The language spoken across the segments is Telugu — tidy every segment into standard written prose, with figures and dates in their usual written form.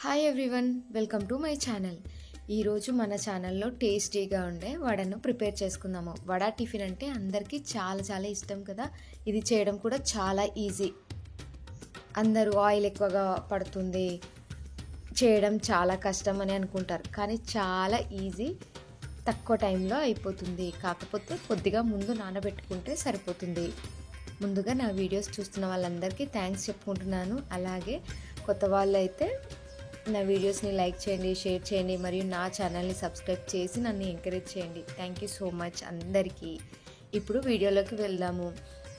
Hi everyone, welcome to my channel. ఈరోజు మన ఛానల్లో టేస్టీగా ఉండే వడను ప్రిపేర్ చేసుకుందాము. వడ టిఫిన్ అంటే అందరికీ చాలా చాలా ఇష్టం కదా. ఇది చేయడం కూడా చాలా ఈజీ. అందరూ ఆయిల్ ఎక్కువగా పడుతుంది, చేయడం చాలా కష్టం అని అనుకుంటారు, కానీ చాలా ఈజీ, తక్కువ టైంలో అయిపోతుంది. కాకపోతే కొద్దిగా ముందు నానబెట్టుకుంటే సరిపోతుంది. ముందుగా నా వీడియోస్ చూస్తున్న వాళ్ళందరికీ థ్యాంక్స్ చెప్పుకుంటున్నాను. అలాగే కొత్త వాళ్ళు అయితే నా వీడియోస్ని లైక్ చేయండి, షేర్ చేయండి, మరియు నా ఛానల్ని సబ్స్క్రైబ్ చేసి నన్ను ఎంకరేజ్ చేయండి. థ్యాంక్ యూ సో మచ్ అందరికీ. ఇప్పుడు వీడియోలోకి వెళ్దాము.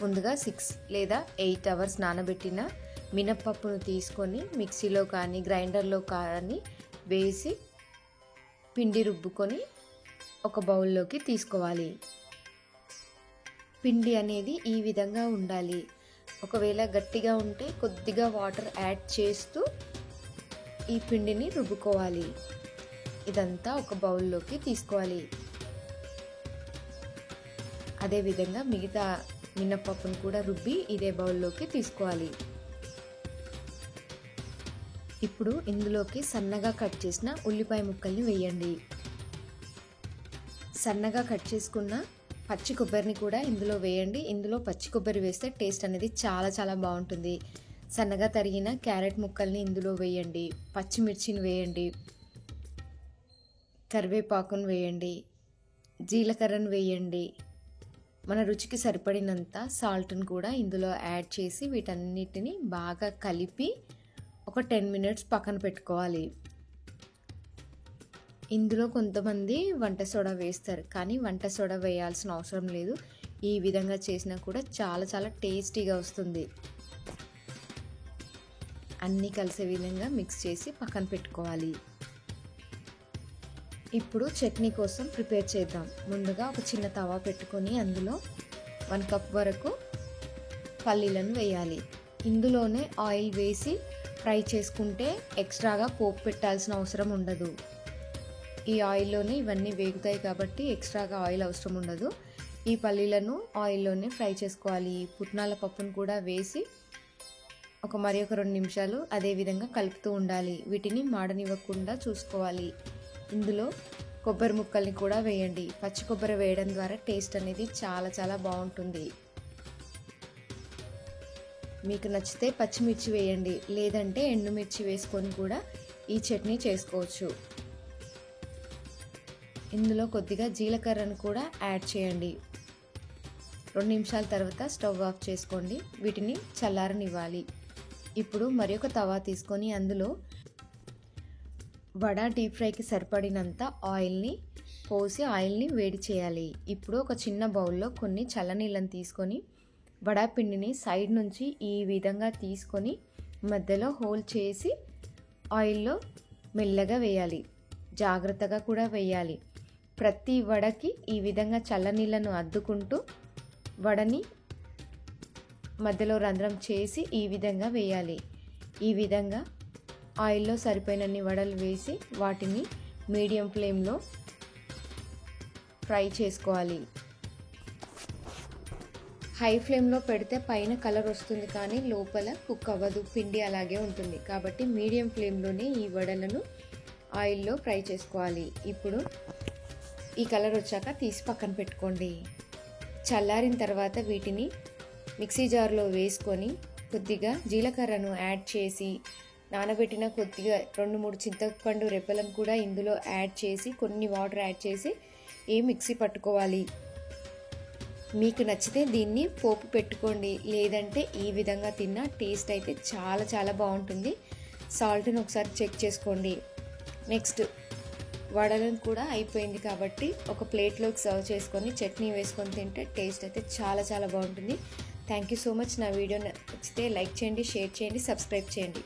ముందుగా 6 లేదా 8 అవర్స్ నానబెట్టిన మినప్పప్పును తీసుకొని మిక్సీలో కానీ గ్రైండర్లో కానీ వేసి పిండి రుబ్బుకొని ఒక బౌల్లోకి తీసుకోవాలి. పిండి అనేది ఈ విధంగా ఉండాలి. ఒకవేళ గట్టిగా ఉంటే కొద్దిగా వాటర్ యాడ్ చేస్తూ ఈ పిండిని రుబ్బుకోవాలి. ఇదంతా ఒక బౌల్లోకి తీసుకోవాలి. అదేవిధంగా మిగతా మినపప్పును కూడా రుబ్బి ఇదే బౌల్లోకి తీసుకోవాలి. ఇప్పుడు ఇందులోకి సన్నగా కట్ చేసిన ఉల్లిపాయ ముక్కల్ని వేయండి. సన్నగా కట్ చేసుకున్న పచ్చి కొబ్బరిని కూడా ఇందులో వేయండి. ఇందులో పచ్చి కొబ్బరి వేస్తే టేస్ట్ అనేది చాలా చాలా బాగుంటుంది. సన్నగా తరిగిన క్యారెట్ ముక్కల్ని ఇందులో వేయండి. పచ్చిమిర్చిని వేయండి, కరివేపాకును వేయండి, జీలకర్రను వేయండి. మన రుచికి సరిపడినంత సాల్ట్ని కూడా ఇందులో యాడ్ చేసి వీటన్నిటిని బాగా కలిపి ఒక 10 మినిట్స్ పక్కన పెట్టుకోవాలి. ఇందులో కొంతమంది వంట సోడా వేస్తారు, కానీ వంట సోడా వేయాల్సిన అవసరం లేదు. ఈ విధంగా చేసినా కూడా చాలా చాలా టేస్టీగా వస్తుంది. అన్నీ కలిసే విధంగా మిక్స్ చేసి పక్కన పెట్టుకోవాలి. ఇప్పుడు చట్నీ కోసం ప్రిపేర్ చేద్దాం. ముందుగా ఒక చిన్న తవా పెట్టుకొని అందులో 1 కప్ వరకు పల్లీలను వేయాలి. ఇందులోనే ఆయిల్ వేసి ఫ్రై చేసుకుంటే ఎక్స్ట్రాగా పోపు పెట్టాల్సిన అవసరం ఉండదు. ఈ ఆయిల్లోనే ఇవన్నీ వేగుతాయి కాబట్టి ఎక్స్ట్రాగా ఆయిల్ అవసరం ఉండదు. ఈ పల్లీలను ఆయిల్లోనే ఫ్రై చేసుకోవాలి. పుట్నాల పప్పును కూడా వేసి ఒక 2 నిమిషాలు అదే విధంగా కలుపుతూ ఉండాలి. వీటిని మాడనివ్వకుండా చూసుకోవాలి. ఇందులో కొబ్బరి ముక్కల్ని కూడా వేయండి. పచ్చి కొబ్బరి వేయడం ద్వారా టేస్ట్ అనేది చాలా చాలా బాగుంటుంది. మీకు నచ్చితే పచ్చిమిర్చి వేయండి, లేదంటే ఎండుమిర్చి వేసుకొని కూడా ఈ చట్నీ చేసుకోవచ్చు. ఇందులో కొద్దిగా జీలకర్రను కూడా యాడ్ చేయండి. 2 నిమిషాల తర్వాత స్టవ్ ఆఫ్ చేసుకోండి. వీటిని చల్లారనివ్వాలి. ఇప్పుడు మరొక తవా తీసుకొని అందులో వడ డీప్ ఫ్రైకి సరిపడినంత ఆయిల్ని పోసి ఆయిల్ని వేడి చేయాలి. ఇప్పుడు ఒక చిన్న బౌల్లో కొన్ని చల్లనీళ్ళని తీసుకొని వడ పిండిని సైడ్ నుంచి ఈ విధంగా తీసుకొని మధ్యలో హోల్ చేసి ఆయిల్లో మెల్లగా వేయాలి. జాగ్రత్తగా కూడా వేయాలి. ప్రతి వడకి ఈ విధంగా చల్లనీళ్ళను అద్దుకుంటూ వడని మధ్యలో రంధ్రం చేసి ఈ విధంగా వేయాలి. ఈ విధంగా ఆయిల్లో సరిపోయినన్ని వడలు వేసి వాటిని మీడియం ఫ్లేమ్లో ఫ్రై చేసుకోవాలి. హై ఫ్లేమ్లో పెడితే పైన కలర్ వస్తుంది, కానీ లోపల కుక్ అవ్వదు, పిండి అలాగే ఉంటుంది. కాబట్టి మీడియం ఫ్లేమ్లోనే ఈ వడలను ఆయిల్లో ఫ్రై చేసుకోవాలి. ఇప్పుడు ఈ కలర్ వచ్చాక తీసి పక్కన పెట్టుకోండి. చల్లారిన తర్వాత వీటిని మిక్సీ జార్లో వేసుకొని కొద్దిగా జీలకర్రను యాడ్ చేసి నానబెట్టిన కొద్దిగా 2-3 చింతపండు రెబ్బలను కూడా ఇందులో యాడ్ చేసి కొన్ని వాటర్ యాడ్ చేసి మిక్సీ పట్టుకోవాలి. మీకు నచ్చితే దీన్ని పోపు పెట్టుకోండి, లేదంటే ఈ విధంగా తిన్నా టేస్ట్ అయితే చాలా చాలా బాగుంటుంది. సాల్ట్ని ఒకసారి చెక్ చేసుకోండి. నెక్స్ట్ వడలను కూడా అయిపోయింది కాబట్టి ఒక ప్లేట్లోకి సర్వ్ చేసుకొని చట్నీ వేసుకొని తింటే టేస్ట్ అయితే చాలా చాలా బాగుంటుంది. Thank you so much. నా వీడియో నచ్చితే లైక్ చేయండి, షేర్ చేయండి, సబ్స్క్రైబ్ చేయండి.